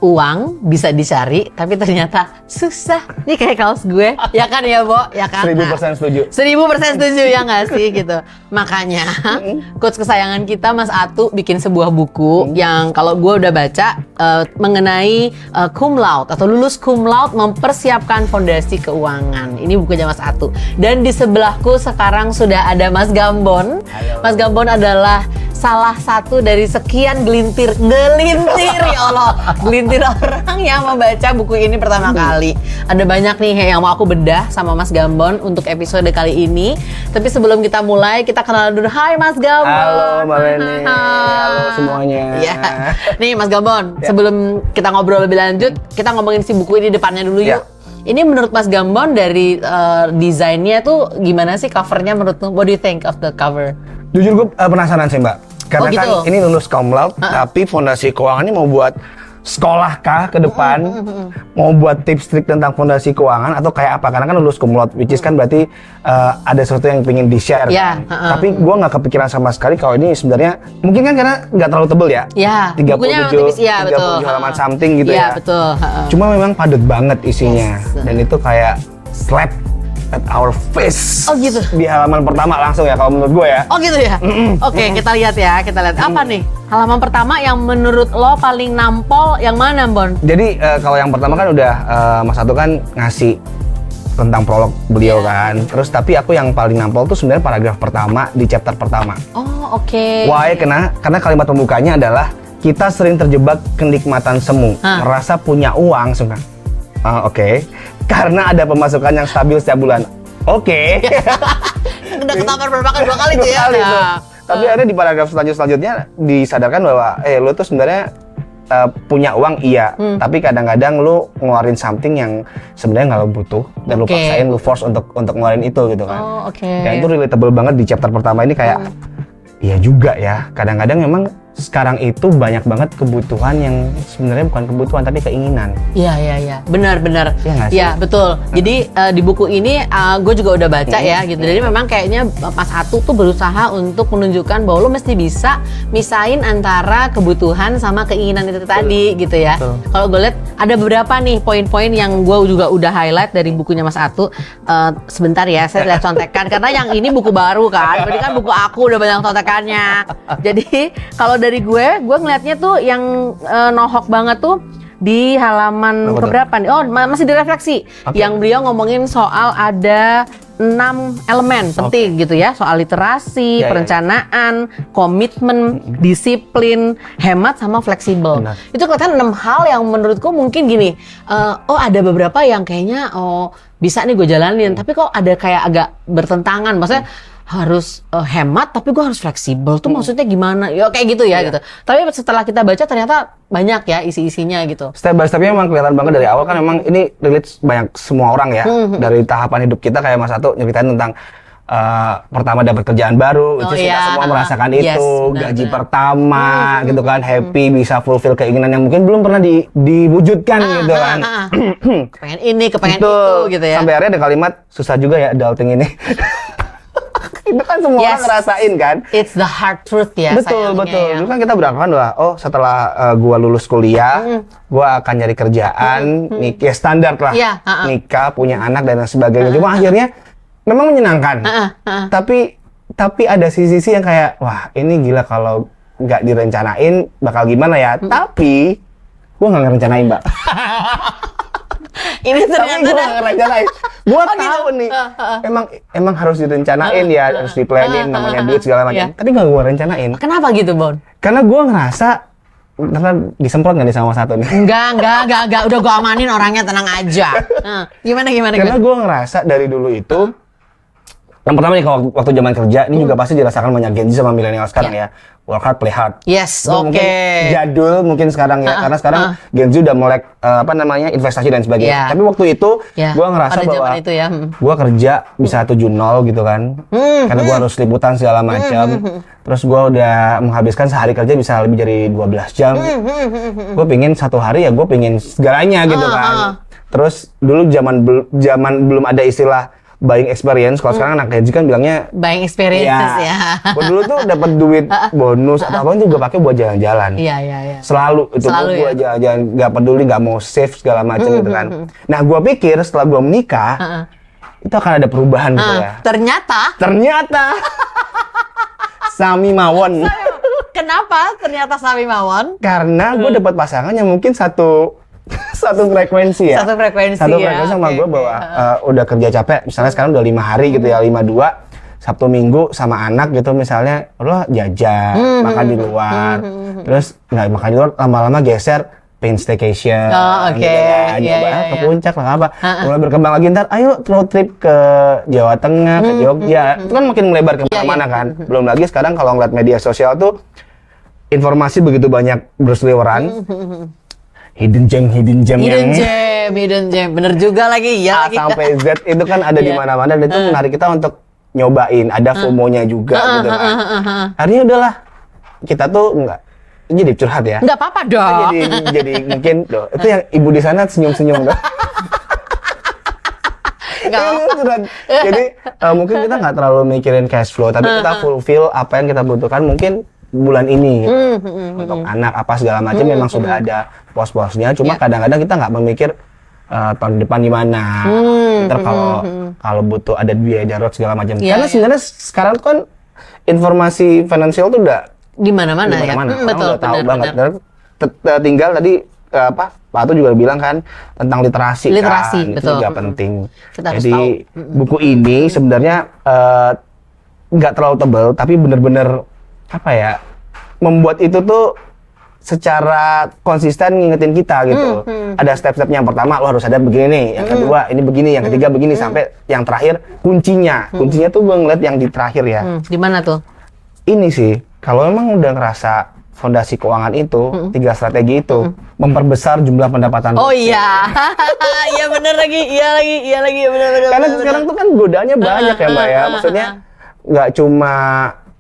uang bisa dicari, tapi ternyata susah. Ini kayak kaos gue, ya kan ya, Bo? Ya kan? 1000% setuju. 1000% setuju ya nggak sih gitu. Makanya coach kesayangan kita Mas Atu bikin sebuah buku yang kalau gue udah baca mengenai cum laude atau lulus cum laude mempersiapkan fondasi keuangan. Ini bukunya Mas Atu. Dan di sebelahku sekarang sudah ada Mas Gambon. Halo. Mas Gambon adalah salah satu dari sekian gelintir ya Allah, gelintir orang yang membaca buku ini pertama kali. Ada banyak nih yang mau aku bedah sama Mas Gambon untuk episode kali ini. Tapi sebelum kita mulai, kita kenalan dulu. Hai Mas Gambon. Halo Mbak Leni. Halo semuanya. Ya. Nih Mas Gambon, sebelum kita ngobrol lebih lanjut, kita ngomongin si buku ini depannya dulu yuk. Ini menurut Mas Gambon dari desainnya tuh gimana sih covernya menurutmu? What do you think of the cover? Jujur gue penasaran sih Mbak. Karena gitu? kan ini lulus cum laude, tapi fondasi keuangan ini mau buat sekolah kah ke depan? Mau buat tips trik tentang fondasi keuangan atau kayak apa? Karena kan lulus cum laude, which is kan berarti ada sesuatu yang pengen di-share kan? Tapi gue nggak kepikiran sama sekali kalau ini sebenarnya mungkin kan karena nggak terlalu tebel ya? Ya, 37 betul. halaman something gitu ya? Betul. Cuma memang padat banget isinya. Dan itu kayak slap at our face. Oh gitu. Di halaman pertama langsung ya kalau menurut gue ya. Oh gitu ya? Oke, kita lihat ya. Kita lihat. Apa nih? Halaman pertama yang menurut lo paling nampol yang mana, Bon? Jadi kalau yang pertama kan udah Mas Atu kan ngasih tentang prolog beliau kan. Terus tapi aku yang paling nampol tuh sebenarnya paragraf pertama di chapter pertama. Oh, oke. Why? Karena kalimat pembukanya adalah kita sering terjebak kenikmatan semu, merasa punya uang sebenarnya. Oke. Karena ada pemasukan yang stabil setiap bulan. Oke. Udah ketampar berapa kali? 2 kali tuh ya. Tapi ada di paragraf selanjutnya disadarkan bahwa lu tuh sebenarnya punya uang iya, tapi kadang-kadang lu ngeluarin something yang sebenarnya nggak lu butuh dan lu paksain, lu force untuk ngeluarin itu gitu kan. Oh, oke. Dan itu relatable banget di chapter pertama ini kayak iya juga ya. Kadang-kadang memang sekarang itu banyak banget kebutuhan yang sebenarnya bukan kebutuhan tapi keinginan. Iya. Benar. Iya nggak sih? Iya, betul. Jadi di buku ini gue juga udah baca ya gitu. Jadi memang kayaknya Mas Atu tuh berusaha untuk menunjukkan bahwa lo mesti bisa misain antara kebutuhan sama keinginan itu tadi gitu ya. Kalau gue lihat ada beberapa nih poin-poin yang gue juga udah highlight dari bukunya Mas Atu. Sebentar ya, saya lihat contekan karena yang ini buku baru kan. Berarti kan buku aku udah banyak contekannya. Jadi kalau dari gue ngelihatnya tuh yang nohok banget tuh di halaman keberapa nih? Oh, masih direfleksi. Yang beliau ngomongin soal ada 6 elemen penting gitu ya, soal literasi, perencanaan, komitmen, disiplin, hemat sama fleksibel. Itu kelihatan 6 hal yang menurutku mungkin gini, ada beberapa yang kayaknya bisa nih gue jalanin, tapi kok ada kayak agak bertentangan, maksudnya harus hemat tapi gue harus fleksibel tuh maksudnya gimana ya kayak gitu ya gitu. Tapi setelah kita baca ternyata banyak ya isi-isinya gitu. Step by stepnya memang kelihatan banget dari awal kan memang ini relate banyak semua orang ya. Dari tahapan hidup kita kayak Mas Atu nyeritain tentang pertama dapat kerjaan baru, kita semua merasakan itu, gaji pertama gitu kan, happy bisa fulfill keinginan yang mungkin belum pernah diwujudkan gitu kan. Kepengen ini, kepengen itu gitu ya. Sampai akhirnya ada kalimat susah juga ya adulting ini. Itu kan semua orang ngerasain kan. It's the hard truth ya. Betul. Ya. Dulu kan kita beranggapan bahwa setelah gua lulus kuliah, gua akan nyari kerjaan, nikah standar lah, nikah, punya anak dan lain sebagainya. Cuma akhirnya memang menyenangkan. Tapi ada sisi-sisi yang kayak wah ini gila kalau nggak direncanain bakal gimana ya. Tapi gua nggak ngerencanain Mbak. Ini ternyata gue gak ngerencanain. Gue tahu nih, emang harus direncanain ya, harus di-planning, namanya duit segala macam. Tapi gak gue rencanain. Kenapa gitu, Bon? Karena gue ngerasa, karena disemprot gak nih sama satu nih? Enggak. Udah gue amanin orangnya, tenang aja. Gimana? Karena gue ngerasa dari dulu itu, yang pertama nih kalau waktu zaman kerja, ini juga pasti dirasakan banyak Gen Z sama milenial sekarang ya. Work hard, play hard. Yes, Mungkin jadul mungkin sekarang ya, karena sekarang Gen Z udah melek investasi dan sebagainya. Tapi waktu itu gue ngerasa bahwa gue kerja bisa 7-0 gitu kan, karena gue harus liputan segala macam. Terus gue udah menghabiskan sehari kerja bisa lebih dari 12 jam. Gue pingin satu hari ya gue pingin segalanya gitu kan. Terus dulu zaman belum ada istilah buying experience. Kalau sekarang anak Gen Z kan bilangnya buying experience ya. Gua dulu tuh dapat duit bonus atau apa juga pakai buat jalan-jalan. Iya. Selalu itu gua jalan-jalan, nggak peduli, nggak mau save segala macam gitu kan. Nah, gua pikir setelah gua menikah itu akan ada perubahan gitu ya. Ternyata Sami mawon. Kenapa ternyata Sami mawon? Karena gue dapat pasangan yang mungkin satu frekuensi ya. Satu frekuensi sama gue bahwa udah kerja capek, misalnya sekarang udah 5 hari gitu ya, 5-2, Sabtu Minggu sama anak gitu misalnya, lo jajan, makan di luar, terus nggak makan di luar, lama-lama geser pengen staycation, gitu kan, ke puncak lah apa, mulai berkembang lagi ntar, ayo road trip ke Jawa Tengah, ke Jogja, itu kan makin melebar kemana-mana kan. Belum lagi sekarang kalau ngeliat media sosial tuh informasi begitu banyak berseliweran, hidden gem, bener juga lagi ya. Sampai Z itu kan ada di mana-mana dan itu menarik kita untuk nyobain, ada FOMO-nya juga gitu kan. Akhirnya udahlah, kita tuh enggak jadi curhat ya. Enggak apa-apa dong. Jadi mungkin itu yang ibu di sana senyum-senyum dong. Jadi mungkin kita nggak terlalu mikirin cash flow, tapi kita fulfill apa yang kita butuhkan mungkin bulan ini gitu. Untuk anak apa segala macam memang sudah ada pos-posnya, cuma kadang-kadang kita nggak memikir tahun depan di mana. Ntar kalau butuh ada biaya darurat segala macam. Karena sebenarnya sekarang kan informasi finansial tuh udah di mana-mana ya. Betul, tahu banget. Tinggal tadi Pak Atu juga bilang kan tentang literasi kan, betul. Itu juga penting. Jadi buku ini sebenarnya nggak terlalu tebal, tapi benar-benar apa ya, membuat itu tuh secara konsisten ngingetin kita gitu. Ada step-stepnya. Yang pertama lo harus sadar begini nih, yang kedua ini begini, yang ketiga begini, sampai yang terakhir kuncinya tuh gue ngeliat yang di terakhir ya. Di mana tuh? Ini sih, kalau memang udah ngerasa fondasi keuangan itu, 3 strategi itu, memperbesar jumlah pendapatan. Oh iya, iya bener lagi, bener. Karena sekarang tuh kan godaannya banyak ya Mbak ya, maksudnya nggak cuma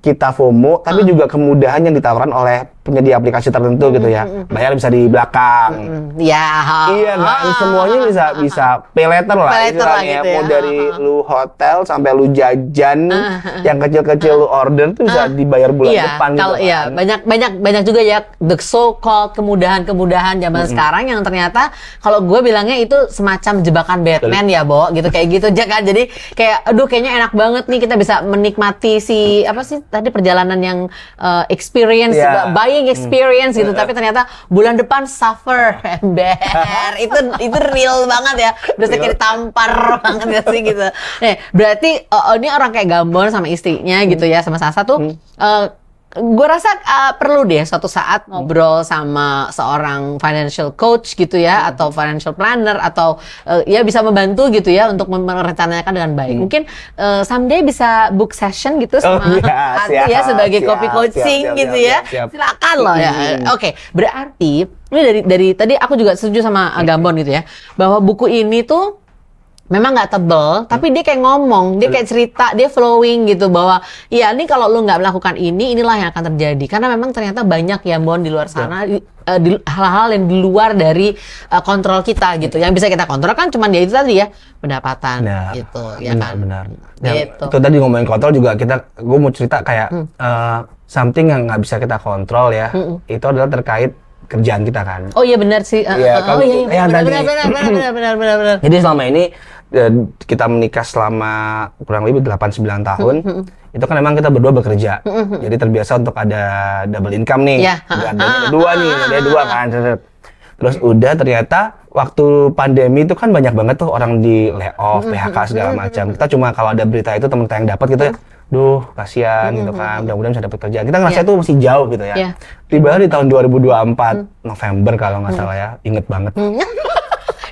kita FOMO, tapi juga kemudahan yang ditawarkan oleh penyedia aplikasi tertentu gitu ya. Bayar bisa di belakang. Iya kan, semuanya bisa pay later lah istilahnya. Gitu ya. Mau dari lu hotel sampai lu jajan, yang kecil-kecil lu order tuh bisa dibayar bulan depan gitu kan. Banyak juga ya the so called kemudahan zaman sekarang yang ternyata kalau gue bilangnya itu semacam jebakan Batman ya, Bo, gitu kayak gitu aja kan. Jadi kayak aduh kayaknya enak banget nih kita bisa menikmati si apa sih tadi perjalanan yang experience, buying experience gitu, tapi ternyata bulan depan suffer ember. itu real banget ya, berasa kayak ditampar banget gak sih gitu. Berarti ini orang kayak Gambon sama istrinya gitu ya, sama Sasa tuh gue rasa perlu deh suatu saat ngobrol sama seorang financial coach gitu ya, atau financial planner, atau ya bisa membantu gitu ya untuk merencanakan dengan baik. Mungkin someday bisa book session gitu sama Atu ya sebagai copy coaching gitu ya. Silakan loh ya. Oke, berarti ini dari tadi aku juga setuju sama Gambon gitu ya, bahwa buku ini tuh memang nggak tebel, tapi dia kayak ngomong, dia kayak cerita, dia flowing gitu bahwa ya ini kalau lu nggak melakukan ini, inilah yang akan terjadi. Karena memang ternyata banyak ya Bon di luar sana hal-hal yang di luar dari kontrol kita gitu. Yang bisa kita kontrol kan cuma dia itu tadi ya, pendapatan gitu. Benar. Gitu. Itu tadi ngomongin kontrol juga gue mau cerita kayak something yang nggak bisa kita kontrol ya, itu adalah terkait kerjaan kita kan. Oh iya benar sih. Benar. Jadi selama ini kita menikah selama kurang lebih 8-9 tahun, itu kan memang kita berdua bekerja. Jadi terbiasa untuk ada double income nih. Ada dua kan. Terus udah ternyata waktu pandemi itu kan banyak banget tuh orang di layoff, PHK segala macam. Kita cuma kalau ada berita itu teman kita yang dapat gitu ya. Duh, kasihan gitu kan. Mudah-mudahan bisa dapat kerjaan. Kita ngerasa itu masih jauh gitu ya. Tiba-tiba di tahun 2024 November kalau nggak salah ya, inget banget.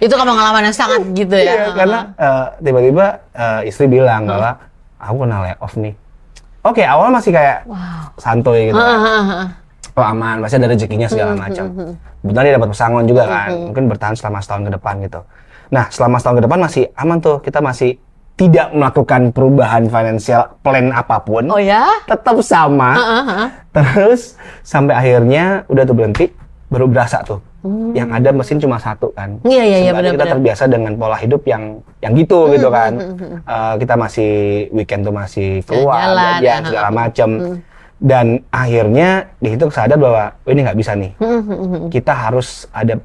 Itu kan pengalaman yang sangat gitu ya. Karena tiba-tiba istri bilang bahwa aku kena layoff nih. Oke, awal masih kayak santuy gitu kan. Oh aman, masih ada rezekinya segala macam. Kebetulan dia dapat pesangon juga kan. Mungkin bertahan selama setahun ke depan gitu. Nah, selama setahun ke depan masih aman tuh. Kita masih tidak melakukan perubahan financial plan apapun. Oh ya? Tetap sama. Terus sampai akhirnya udah tuh berhenti. baru berasa tuh. Yang ada mesin cuma satu kan. Iya, benar. Kita terbiasa dengan pola hidup yang gitu gitu kan. Kita masih weekend tuh masih keluar, jalan segala macam. Dan akhirnya di situ sadar bahwa ini nggak bisa nih. Kita harus ada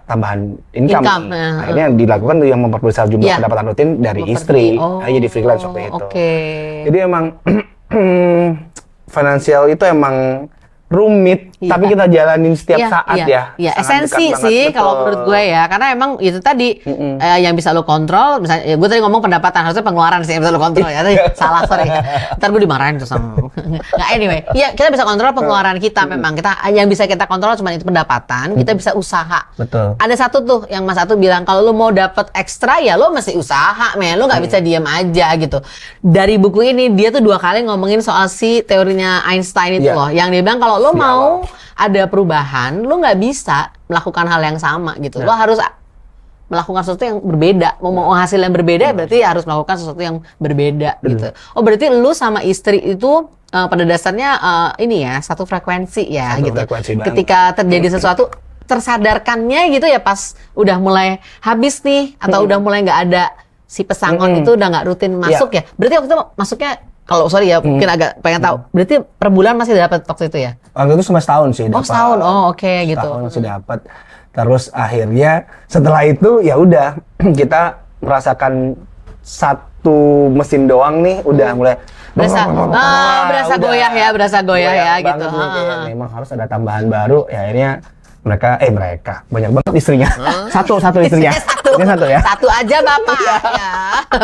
tambahan income. Akhirnya dilakukan tuh yang memperbesar jumlah pendapatan rutin dari istri. Jadi freelance waktu itu. Jadi emang finansial itu emang rumit, tapi kita jalanin setiap saat ya. Esensi sih kalau menurut gue ya, karena emang itu tadi yang bisa lo kontrol. Misalnya, gue tadi ngomong pendapatan, harusnya pengeluaran sih yang bisa lo kontrol ya. Tadi salah, sorry. Ntar gue dimarahin tuh sama. Nggak, anyway, ya kita bisa kontrol pengeluaran kita. Memang kita yang bisa kita kontrol cuma itu pendapatan. Kita bisa usaha. Betul. Ada satu tuh yang Mas Atu bilang, kalau lo mau dapet ekstra ya lo mesti usaha, men. Lo nggak bisa diam aja gitu. Dari buku ini dia tuh 2 kali ngomongin soal si teorinya Einstein itu loh, yang dia bilang kalau lo mau ada perubahan, lo nggak bisa melakukan hal yang sama gitu. Lo harus melakukan sesuatu yang berbeda. Mau hasil yang berbeda berarti harus melakukan sesuatu yang berbeda gitu. Oh, berarti lo sama istri itu pada dasarnya ini ya, satu frekuensi ya gitu. Ketika terjadi sesuatu, tersadarkannya gitu ya pas udah mulai habis nih atau udah mulai nggak ada si pesangon itu, udah nggak rutin masuk ya. Berarti waktu itu masuknya, kalau sorry ya, mungkin agak pengen tahu. Berarti per bulan masih dapat waktu itu ya? Waktu itu cuma setahun sih. Oh, setahun. Oh, oke gitu. Setahun masih dapat. Terus akhirnya setelah itu ya udah kita merasakan satu mesin doang nih udah mulai berasa goyah ya gitu. Memang harus ada tambahan baru. Ya akhirnya mereka banyak banget istrinya. Satu istrinya. Ini satu ya. Satu aja bapak ya.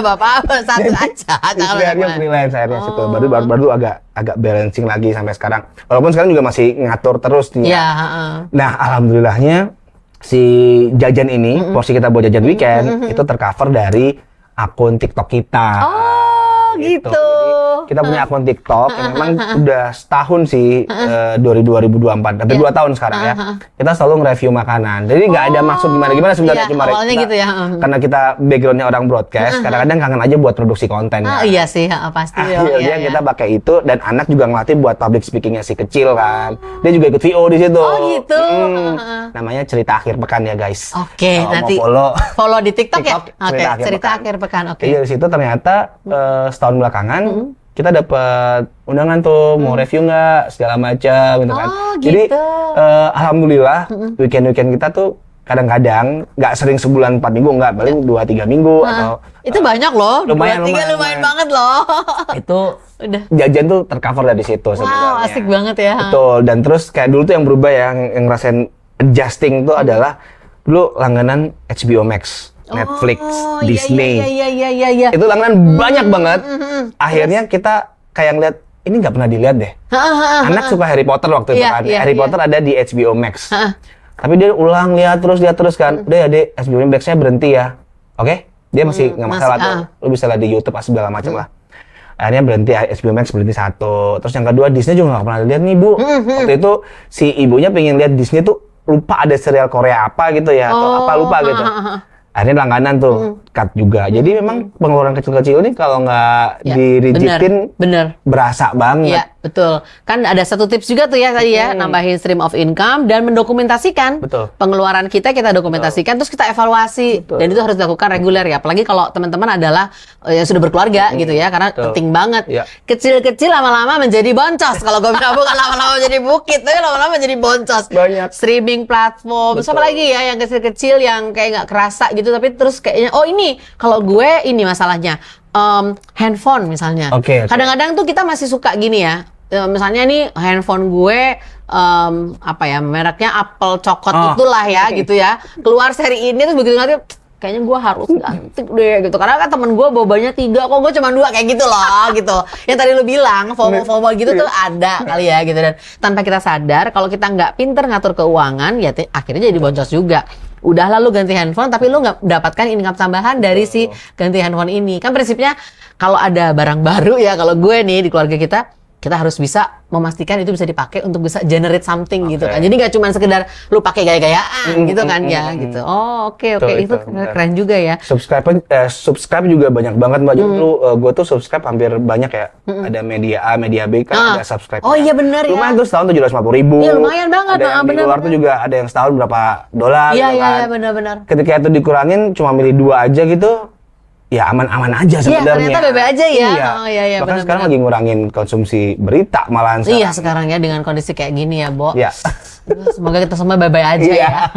Bapak satu aja. Akhirnya freelance akhirnya situ. Baru agak balancing lagi sampai sekarang. Walaupun sekarang juga masih ngatur terus nih. Ya. Nah, alhamdulillahnya si jajan ini, porsi kita buat jajan weekend itu tercover dari akun TikTok kita. Oh, gitu. Jadi, kita punya akun TikTok yang memang udah setahun sih, 2024, tapi 2 tahun sekarang ya. Kita selalu nge-review makanan. Jadi nggak ada maksud gimana sebenarnya, cuma awalnya gitu ya. Karena kita backgroundnya orang broadcast, kadang-kadang kangen aja buat produksi konten. Iya sih, pasti. Akhirnya kita pakai itu, dan anak juga ngelatih buat public speakingnya si kecil kan. Dia juga ikut VO di situ. Oh gitu. Namanya Cerita Akhir Pekan ya guys. Oke, nanti follow di TikTok ya. Oke, Cerita Akhir Pekan. Oke. Dari situ ternyata setahun belakangan kita dapat undangan tuh, mau review nggak segala macam gitu kan. Gitu. Jadi alhamdulillah weekend kita tuh kadang-kadang nggak sering sebulan 4 minggu, nggak, paling 2-3 minggu atau itu banyak loh. lumayan banget loh. Itu udah jajan tuh tercover dari situ sebenarnya. Wow, asik banget ya. Betul. Dan terus kayak dulu tuh yang berubah ya, yang ngerasain adjusting tuh adalah dulu langganan HBO Max, Netflix, Disney. Iya. Itu langganan banyak banget. Akhirnya kita kayak ngeliat, ini nggak pernah dilihat deh. Anak suka Harry Potter waktu itu kan. Harry Potter ada di HBO Max. Tapi dia ulang lihat terus kan. Udah ya deh, HBO Max-nya berhenti ya. Oke? Dia masih nggak masalah tuh. Lu bisa lihat di YouTube segala macam lah. Akhirnya berhenti, HBO Max berhenti satu. Terus yang kedua, Disney juga nggak pernah dilihat nih Bu. Waktu itu si ibunya pengen lihat Disney tuh, lupa ada serial Korea apa gitu ya, atau apa lupa gitu. Akhirnya langganan tuh, cut juga. Jadi memang pengeluaran kecil-kecil ini kalau nggak dirijitin, berasa banget. Iya, betul. Kan ada satu tips juga tuh ya tadi ya, nambahin stream of income dan mendokumentasikan pengeluaran kita dokumentasikan, terus kita evaluasi. Dan itu harus dilakukan reguler ya. Apalagi kalau teman-teman adalah yang sudah berkeluarga gitu ya, karena penting banget. Kecil-kecil lama-lama menjadi boncos. Kalau gue bilang bukan lama-lama menjadi bukit, tapi lama-lama menjadi boncos. Banyak. Streaming platform, apa lagi ya yang kecil-kecil yang kayak nggak kerasa gitu, tapi terus kayaknya ini kalau gue ini masalahnya handphone misalnya. Kadang-kadang tuh kita masih suka gini ya, misalnya nih handphone gue mereknya Apple cokot itulah ya gitu ya, keluar seri ini terus begitu nanti kayaknya gue harus ganti deh gitu, karena kan temen gue bobanya 3 kok gue cuma 2 kayak gitu loh gitu. Yang tadi lu bilang FOMO gitu tuh ada kali ya gitu, dan tanpa kita sadar kalau kita nggak pinter ngatur keuangan ya akhirnya jadi boncos juga. Udah lalu ganti handphone tapi lu nggak mendapatkan income tambahan dari si ganti handphone ini. Kan prinsipnya kalau ada barang baru ya, kalau gue nih di keluarga kita kita harus bisa memastikan itu bisa dipakai untuk bisa generate something gitu kan. Jadi nggak cuma sekedar lu pakai gaya-gayaan gitu kan ya gitu. Oh oke. Itu keren juga ya. Subscribe juga banyak banget Mbak. Justru gue tuh subscribe hampir banyak ya. Ada media A, media B kan ada subscribe. Oh iya benar ya. Lumayan tuh setahun 750.000. Iya lumayan banget. Ada yang di luar tuh juga ada yang setahun berapa dolar. Iya benar-benar. Ketika itu dikurangin cuma milih 2 aja gitu. Ya aman-aman aja sebenarnya. Iya, ternyata bebe aja ya. Iya. Oh iya Bahkan sekarang lagi ngurangin konsumsi berita malahan sekarang. Iya, sekarang ya dengan kondisi kayak gini ya, Bo. Iya. Semoga kita semua bye-bye aja ya.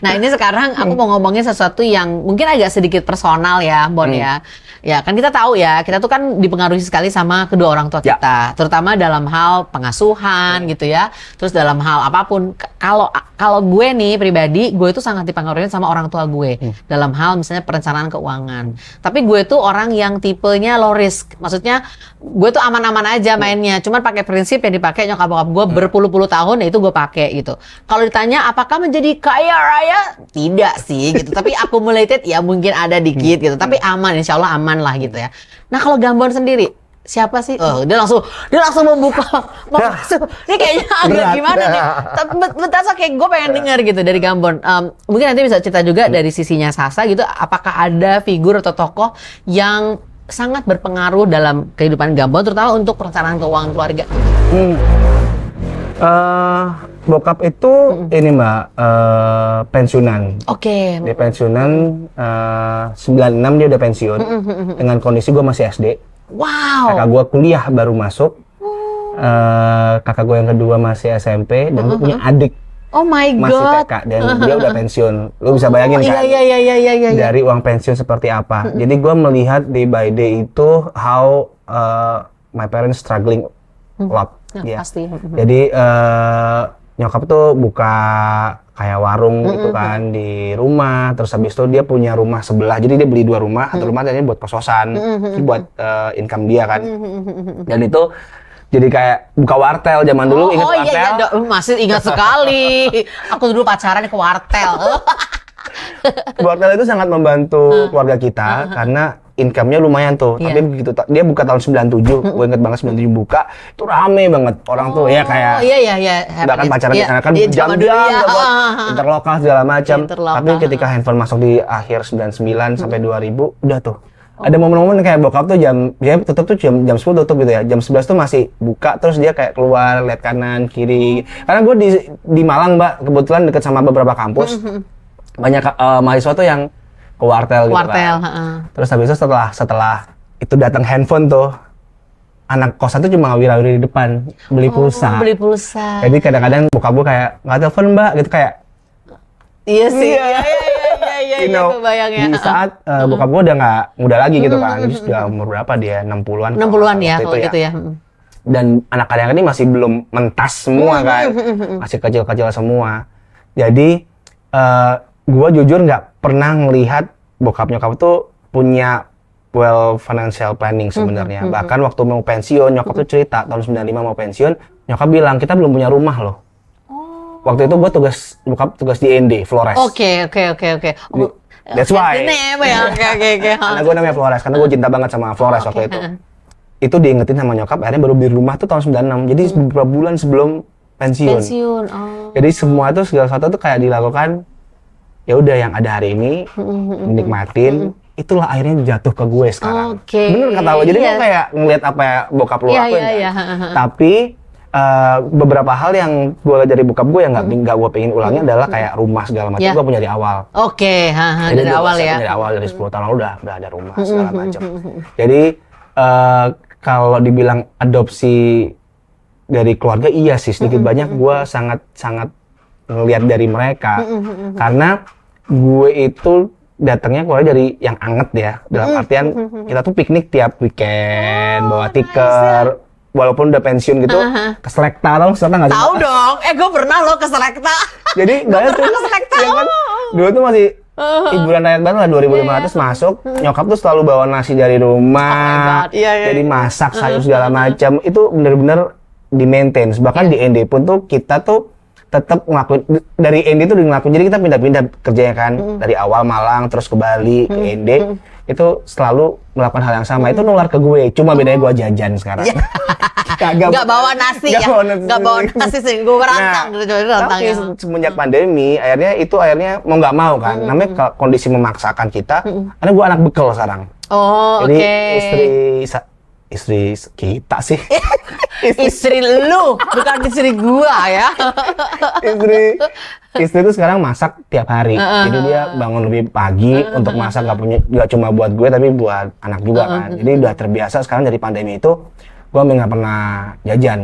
Nah, ini sekarang aku mau ngomongin sesuatu yang mungkin agak sedikit personal ya, Bon ya. Ya, kan kita tahu ya, kita tuh kan dipengaruhi sekali sama kedua orang tua kita, terutama dalam hal pengasuhan gitu ya. Terus dalam hal apapun, kalau gue nih pribadi, gue tuh sangat dipengaruhi sama orang tua gue dalam hal misalnya perencanaan keuangan. Tapi gue tuh orang yang tipenya low risk. Maksudnya gue tuh aman-aman aja mainnya, cuman pakai prinsip yang dipakai nyokap bokap gue berpuluh-puluh tahun, ya itu gue pakai gitu. Kalau ditanya apakah menjadi kaya raya? Tidak sih gitu. Tapi accumulated ya mungkin ada dikit gitu. Tapi aman, insya Allah aman lah gitu ya. Nah kalau Gambon sendiri siapa sih? Dia langsung membuka. Ini kayaknya agak gimana nih? Tapi bentar kayak gue pengen dengar gitu dari Gambon. Mungkin nanti bisa cerita juga dari sisinya Sasa gitu. Apakah ada figur atau tokoh yang sangat berpengaruh dalam kehidupan Gambon, terutama untuk perencanaan keuangan keluarga? Bokap itu ini Mbak pensiunan. Oke. Dia pensiunan 96 dia udah pensiun. Dengan kondisi gue masih SD. Wow. Kakak gue kuliah baru masuk. Kakak gue yang kedua masih SMP dan gue punya adik. Oh my God. Masih TK dan dia udah pensiun. Lu bisa bayangin kan? Iya. Dari uang pensiun seperti apa. Jadi gue melihat day by day itu how my parents struggling a lot. Ya, pasti. Jadi nyokap tuh buka kayak warung gitu kan di rumah, terus habis itu dia punya rumah sebelah, jadi dia beli 2 rumah, satu rumah tadinya buat kos-kosan, buat income dia kan, dan itu jadi kayak buka wartel zaman dulu. Ingat wartel? Iya, masih ingat sekali. Aku dulu pacaran ke wartel. Wartel itu sangat membantu keluarga kita karena income-nya lumayan tuh. Tapi begitu dia buka tahun 97, gue inget banget 97 buka, itu rame banget orang tuh ya kayak. Iya. Bahkan pacaran di sana kan jam-jam interlokal segala macam. Tapi ketika handphone masuk di akhir 99 sampai 2000 udah tuh. Ada momen-momen kayak bokap tuh dia tutup tuh jam 10 tutup gitu ya. Jam 11 tuh masih buka, terus dia kayak keluar lihat kanan kiri. Karena gue di Malang, Mbak, kebetulan deket sama beberapa kampus. Banyak mahasiswa tuh yang ke wartel gitu kan. Terus habis itu setelah itu datang handphone tuh, anak kosan tuh cuma wira-wiri di depan beli pulsa. Jadi kadang-kadang bokap gue kayak nggak telepon Mbak gitu kayak. Iya sih. Iya, kebayangnya. Di saat bokap gue udah nggak muda lagi gitu kan. Jadi sudah umur berapa dia? 60-an. 60-an ya kalau gitu ya. Dan anak-anak ini masih belum mentas semua kan. Masih kecil-kecil semua. Jadi gue jujur nggak pernah ngelihat bokap nyokap tuh punya financial planning sebenarnya. Bahkan waktu mau pensiun, nyokap tuh cerita tahun 95 mau pensiun, nyokap bilang kita belum punya rumah loh. Waktu itu gue tugas di ND Flores. Oke. That's why. Oke. Karena gue namanya Flores, karena gue cinta banget sama Flores waktu itu. Itu diingetin sama nyokap, akhirnya baru beli rumah tuh tahun 96. Jadi beberapa bulan sebelum pensiun. Jadi semua itu segala sesuatu tuh kayak dilakukan. Ya udah yang ada hari ini nikmatin. Itulah akhirnya jatuh ke gue sekarang. Bener kata lo. Jadi gue kayak ngeliat apa ya bokap lo lakuin kan. Tapi beberapa hal yang gue lihat dari bokap gue yang nggak gue pengen ulangnya adalah kayak rumah segala macam. Gue punya dari awal. Dari awal ya. Dari awal dari 10 tahun lalu udah ada rumah segala macam. Jadi kalau dibilang adopsi dari keluarga, iya sih sedikit banyak gue sangat ngelihat dari mereka. Karena gue itu datangnya keluarga dari yang anget ya. Dalam artian kita tuh piknik tiap weekend, bawa tikar. Walaupun udah pensiun gitu, ke Selekta dong, Selekta nggak sih? Tahu dong, gue pernah loh ke Selekta. Jadi banyak tuh, ya kan? Dulu tuh masih hiburan rakyat banget lah, 2.500 masuk. Nyokap tuh selalu bawa nasi dari rumah, jadi masak sayur segala macam. Itu bener-bener di maintain. Bahkan di ND pun tuh kita tuh tetap ngelakuin, dari ND tuh ngelakuin, jadi kita pindah-pindah kerjanya kan. Dari awal Malang, terus ke Bali, ke ND. itu selalu melakukan hal yang sama. Itu nular ke gue, cuma bedanya gue jajan sekarang. Nggak bawa nasi ya? Nggak bawa nasi sih, gue rantang. Tapi semenjak pandemi, akhirnya mau nggak mau kan, namanya kondisi memaksakan kita, karena gue anak bekal sekarang. Oh, oke. Jadi istri kita sih. Istri lu, bukan istri gua ya. Istri itu sekarang masak tiap hari. Jadi dia bangun lebih pagi untuk masak, nggak cuma buat gue tapi buat anak juga kan. Jadi udah terbiasa sekarang dari pandemi itu gue nggak pernah jajan.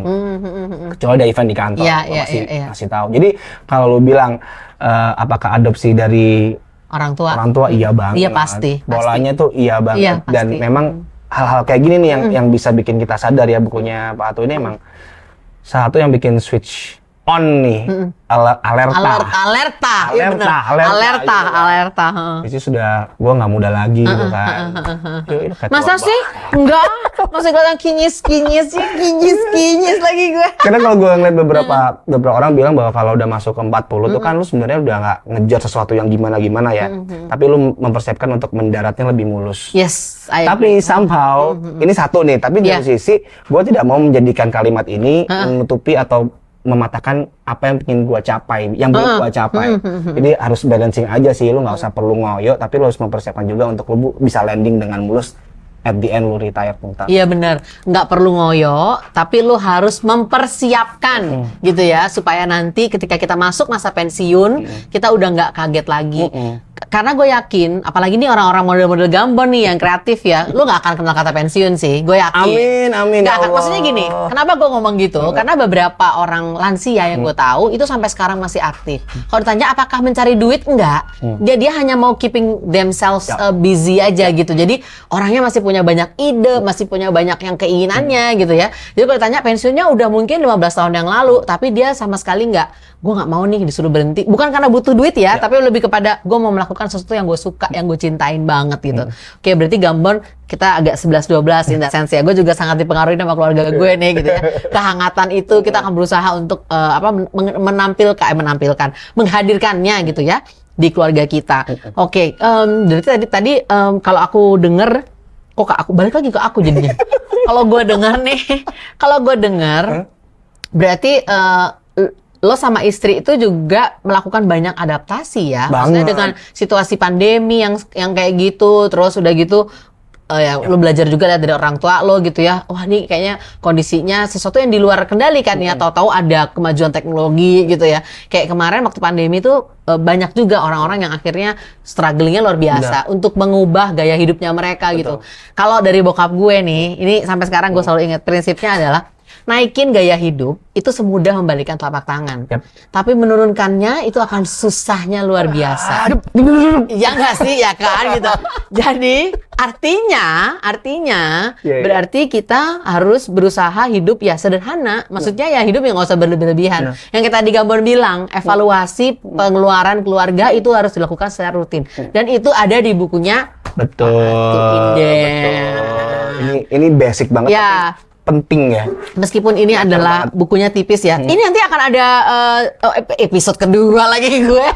Kecuali ada event di kantor, masih tahu. Jadi kalau lu bilang apakah adopsi dari orang tua iya banget. Iya pasti. Bolanya tuh iya banget. Iya, dan memang hal-hal kayak gini nih yang bisa bikin kita sadar ya, bukunya Pak Atu ini emang satu yang bikin switch on nih, alerta. Itu sudah, gue nggak muda lagi gitu kan. Masa sih? Enggak, masih kelihatan kinyis lagi gue. Karena kalau gue ngeliat beberapa orang bilang bahwa kalau udah masuk ke 40 tuh kan lu sebenarnya udah nggak ngejar sesuatu yang gimana ya. Tapi lu mempersiapkan untuk mendaratnya lebih mulus. Yes. Tapi somehow ini satu nih, tapi dari sisi gue tidak mau menjadikan kalimat ini menutupi atau mematahkan apa yang ingin gua capai, yang belum gua capai. Jadi harus balancing aja sih, lu nggak usah perlu ngoyo, tapi lu harus mempersiapkan juga untuk lu bisa landing dengan mulus. At the end lu retire punta. Iya benar, nggak perlu ngoyo, tapi lu harus mempersiapkan gitu ya, supaya nanti ketika kita masuk masa pensiun kita udah nggak kaget lagi. Karena gue yakin, apalagi nih orang-orang model-model Gambon nih yang kreatif ya, lu nggak akan kenal kata pensiun sih, gue yakin. Amin ya Allah. Maksudnya gini, kenapa gue ngomong gitu? Karena beberapa orang lansia yang gue tahu itu sampai sekarang masih aktif. Kalau ditanya apakah mencari duit, enggak. Dia hanya mau keeping themselves busy aja gitu. Jadi orangnya masih punya banyak ide, masih punya banyak yang keinginannya gitu ya. Jadi kalau ditanya pensiunnya udah mungkin 15 tahun yang lalu, tapi dia sama sekali enggak. Gue nggak mau nih disuruh berhenti. Bukan karena butuh duit ya, tapi lebih kepada gue mau melakukan sesuatu yang gue suka, yang gue cintain banget gitu. Oke, berarti Gambon kita agak 11-12 in that sense ya. Gue juga sangat dipengaruhi sama keluarga gue nih gitu ya. Kehangatan itu kita akan berusaha untuk menghadirkannya gitu ya di keluarga kita. Oke, dari tadi kalau aku denger, kok aku balik lagi ke aku jadinya. Kalau gue denger berarti lo sama istri itu juga melakukan banyak adaptasi ya. Maksudnya dengan situasi pandemi yang kayak gitu, terus udah gitu lo belajar juga dari orang tua lo gitu ya. Wah, ini kayaknya kondisinya sesuatu yang di luar kendali kan ya. Tahu-tahu ada kemajuan teknologi gitu ya. Kayak kemarin waktu pandemi itu banyak juga orang-orang yang akhirnya strugglingnya luar biasa untuk mengubah gaya hidupnya mereka gitu. Kalau dari bokap gue nih, ini sampai sekarang gue selalu ingat prinsipnya adalah naikin gaya hidup itu semudah membalikan telapak tangan. Tapi menurunkannya itu akan susahnya luar biasa. Ya nggak sih, ya kan gitu. Jadi artinya berarti kita harus berusaha hidup ya sederhana. Maksudnya ya hidup yang nggak usah berlebihan. Yang kita di Gambon bilang, evaluasi pengeluaran keluarga itu harus dilakukan secara rutin. Dan itu ada di bukunya. Betul. Ini basic banget. Ya. Penting ya. Meskipun ini adalah bukunya tipis ya. Ini nanti akan ada episode kedua lagi gue.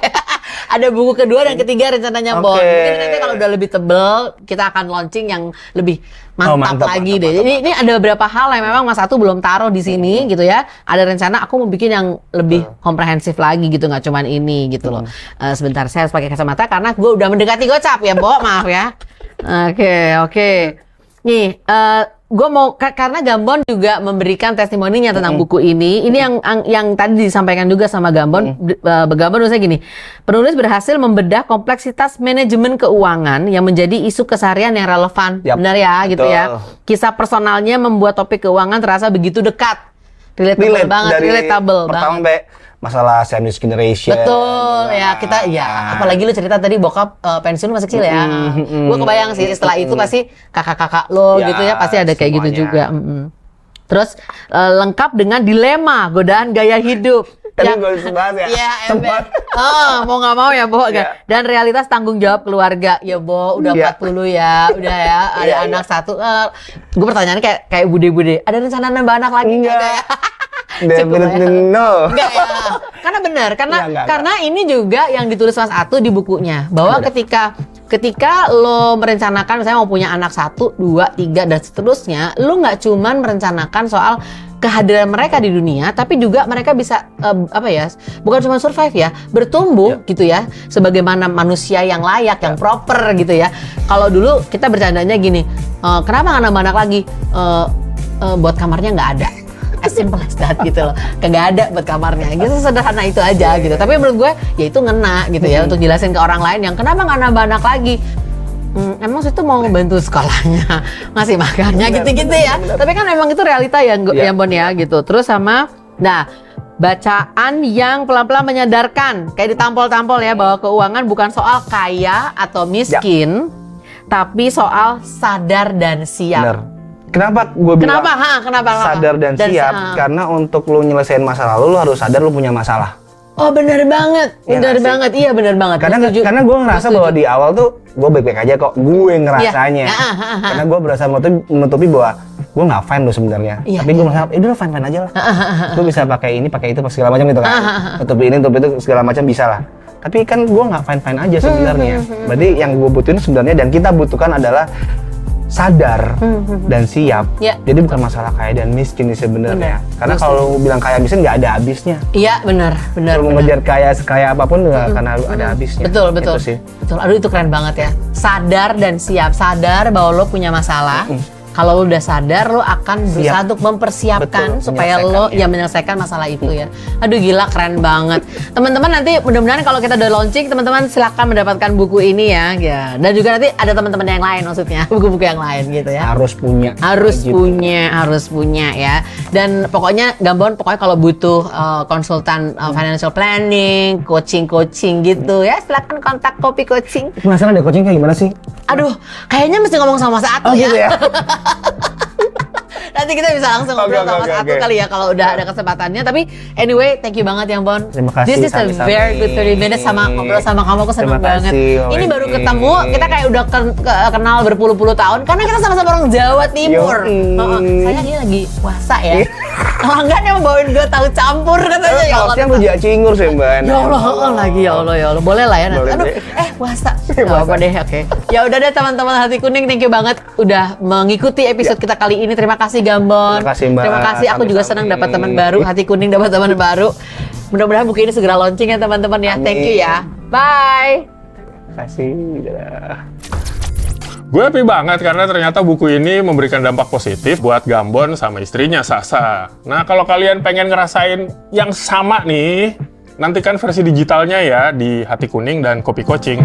Ada buku kedua dan ketiga rencananya Bon. Mungkin nanti kalau udah lebih tebel kita akan launching yang lebih mantap lagi deh. Ini ada beberapa hal yang memang Mas Atu belum taruh di sini gitu ya. Ada rencana aku mau bikin yang lebih komprehensif lagi gitu, nggak cuman ini gitu loh. Sebentar saya harus pakai kacamata karena gue udah mendekati gocap ya, Bo. Maaf ya. Oke. Nih, gue mau karena Gambon juga memberikan testimoninya tentang buku ini. Ini yang tadi disampaikan juga sama Gambon. Gambon nulisnya gini, penulis berhasil membedah kompleksitas manajemen keuangan yang menjadi isu keseharian yang relevan. Benar ya, gitu ya. Kisah personalnya membuat topik keuangan terasa begitu dekat, relatable banget, relatable banget. Masalah sandwich generation. Betul ya, kita ya apalagi lu cerita tadi bokap pensiun masih kecil ya. Gue kebayang sih setelah itu pasti kakak-kakak lo gitu ya pasti ada kayak gitu juga. Terus lengkap dengan dilema godaan gaya hidup. Tadi gue bahas ya. Mau nggak mau ya, Bo. Dan realitas tanggung jawab keluarga. Ya, Bo, udah 40 ya. Udah ya, ada anak satu. Gue pertanyaannya kayak bude-bude. Ada rencana nambah anak lagi enggak? No. Enggak ya. Karena benar, karena ini juga yang ditulis Mas Atu di bukunya bahwa ketika ketika lo merencanakan misalnya mau punya anak 1, 2, 3 dan seterusnya, lo nggak cuman merencanakan soal kehadiran mereka di dunia, tapi juga mereka bisa bukan cuma survive ya, bertumbuh gitu ya, sebagaimana manusia yang layak, yang proper gitu ya. Kalau dulu kita bercandanya gini, kenapa nggak nambah anak lagi? Buat kamarnya nggak ada. As simple as that gitu loh, kagak ada buat kamarnya, gitu sederhana itu aja gitu. Tapi menurut gue ya itu ngena gitu ya, untuk jelasin ke orang lain yang kenapa nggak nambah anak lagi. Emang itu mau ngebantu sekolahnya, ngasih makannya gitu-gitu ya. Tapi kan emang itu realita ya, Bon ya gitu. Terus sama, bacaan yang pelan-pelan menyadarkan, kayak ditampol-tampol ya, bahwa keuangan bukan soal kaya atau miskin, tapi soal sadar dan siap. Bener. Kenapa gue bilang Kenapa? Sadar dan siap? Karena untuk lu nyelesain masa lalu, lu harus sadar lu punya masalah. Oh benar banget, iya benar banget. Karena gue ngerasa bahwa di awal tuh gue baik-baik aja kok, gue ngerasanya. Karena gue berasa menutupi bahwa gue nggak fine loh sebenarnya. Tapi gue merasa, udah fine aja lah. Gue bisa pakai ini, pakai itu, segala macam gitu kan. Tutupi ini, tutupi itu, segala macam bisa lah. Tapi kan gue nggak fine aja sebenarnya. Berarti yang gue butuhin sebenarnya dan kita butuhkan adalah sadar dan siap. Jadi bukan masalah kaya dan miskin nih sebenarnya. Karena kalau bilang kaya miskin nggak ada habisnya. Iya benar. Kalau mengejar kaya apapun nggak akan ada habisnya. Betul. Aduh itu keren banget ya. Sadar dan siap. Sadar bahwa lo punya masalah. Kalau lo udah sadar, lo akan berusaha untuk mempersiapkan supaya lo menyelesaikan masalah itu ya. Aduh gila, keren banget. Teman-teman nanti mudah-mudahan kalau kita udah launching, teman-teman silakan mendapatkan buku ini ya. Dan juga nanti ada teman-teman yang lain maksudnya, buku-buku yang lain gitu ya. Harus punya ya. Dan pokoknya Gambon, kalau butuh konsultan financial planning, coaching gitu ya, silakan kontak Kopi Coaching. Penasaran deh coaching kayak gimana sih? Aduh, kayaknya mesti ngomong sama Mas Atu ya. Gitu ya. Nanti kita bisa langsung ngobrol sama Mas Atu kali ya kalau udah ada kesempatannya. Tapi anyway, thank you banget yang Bon. Terima kasih. This is a very good 30 minutes sama ngobrol sama kamu. Aku senang banget. Ini baru ketemu, kita kayak udah kenal berpuluh-puluh tahun karena kita sama-sama orang Jawa Timur. Saya ini lagi puasa ya. Pelanggan yang bawain gue tahu campur katanya ya Allah. Yang gue Cingur sih Mbak. Ya Allah. Boleh lah ya nanti. Aduh, puasa. Gak apa deh, oke. Ya udah deh teman-teman Hati Kuning, thank you banget udah mengikuti episode kita kali ini. Terima kasih Gambon. Terima kasih Mbak. Terima kasih, aku juga senang dapat teman baru. Hati Kuning dapat teman baru. Mudah-mudahan buku ini segera launching ya teman-teman ya. Thank you ya. Bye. Terima kasih. Gue happy banget karena ternyata buku ini memberikan dampak positif buat Gambon sama istrinya Sasa. Nah kalau kalian pengen ngerasain yang sama nih, nantikan versi digitalnya ya di Hati Kuning dan Kopi Coaching.